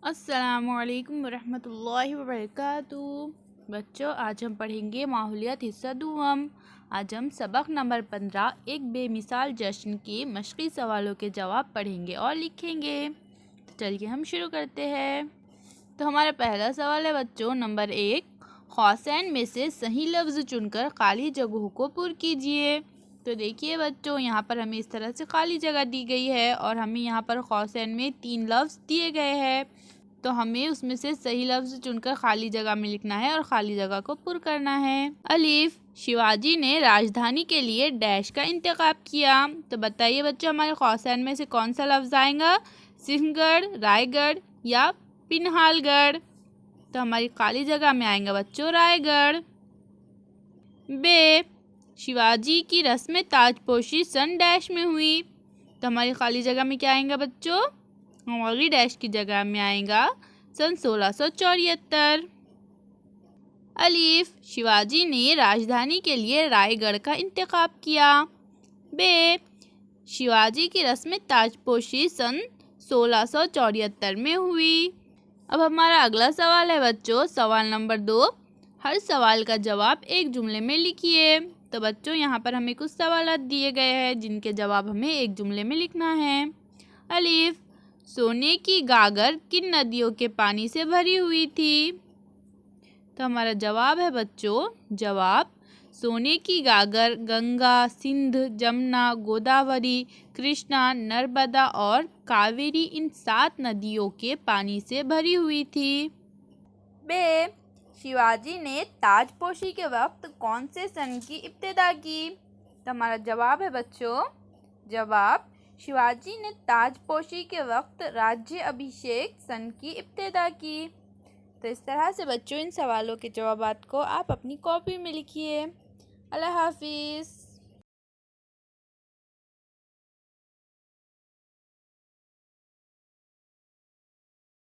अस्सलामुअलैकुम वरहमतुल्लाहि वबरकातुहू। बच्चों, आज हम पढ़ेंगे माहौलियात हिस्सा दुआम। आज हम सबक नंबर 15 एक बेमिसाल जश्न के मशक़ी सवालों के जवाब पढ़ेंगे और लिखेंगे। तो चलिए हम शुरू करते हैं। तो हमारा पहला सवाल है बच्चों, नंबर 1, कौसैन में से सही लफ्ज़ चुनकर खाली जगहों को पुर कीजिए। तो देखिए बच्चों, यहाँ पर हमें इस तरह से खाली जगह दी गई है और हमें यहाँ पर कौसैन में 3 लफ्ज़ दिए गए हैं। तो हमें उसमें से सही लफ्ज़ चुनकर खाली जगह में लिखना है और खाली जगह को पुर करना है। अलीफ, शिवाजी ने राजधानी के लिए डैश का इंतखाब किया। तो बताइए बच्चों, हमारे कौसैन में से कौन सा लफ्ज़ आएगा? सिंहगढ़, रायगढ़ या पिन्हालगढ़? तो हमारी खाली जगह में आएगा बच्चों रायगढ़। बे, शिवाजी की रस्म ताजपोशी सन डैश में हुई। तो हमारी खाली जगह में क्या आएगा बच्चों? हमारी डैश की जगह में आएगा सन 1674। अलीफ, शिवाजी ने राजधानी के लिए रायगढ़ का इंतखाब किया। बे, शिवाजी की रस्म ताजपोशी सन 1674 में हुई। अब हमारा अगला सवाल है बच्चों, सवाल नंबर 2, हर सवाल का जवाब एक जुमले में लिखिए। तो बच्चों, यहाँ पर हमें कुछ सवाल दिए गए हैं जिनके जवाब हमें एक जुमले में लिखना है। अलीफ, सोने की गागर किन नदियों के पानी से भरी हुई थी? तो हमारा जवाब है बच्चों, जवाब सोने की गागर गंगा, सिंध, जमुना, गोदावरी, कृष्णा, नर्मदा और कावेरी इन 7 नदियों के पानी से भरी हुई थी। बे, शिवाजी ने ताजपोशी के वक्त कौन से सन की इब्तिदा की? तो हमारा जवाब है बच्चों, जवाब शिवाजी ने ताजपोशी के वक्त राज्य अभिषेक सन की इब्तिदा की। तो इस तरह से बच्चों इन सवालों के जवाबात को आप अपनी कॉपी में लिखिए। अल्लाह हाफिज़।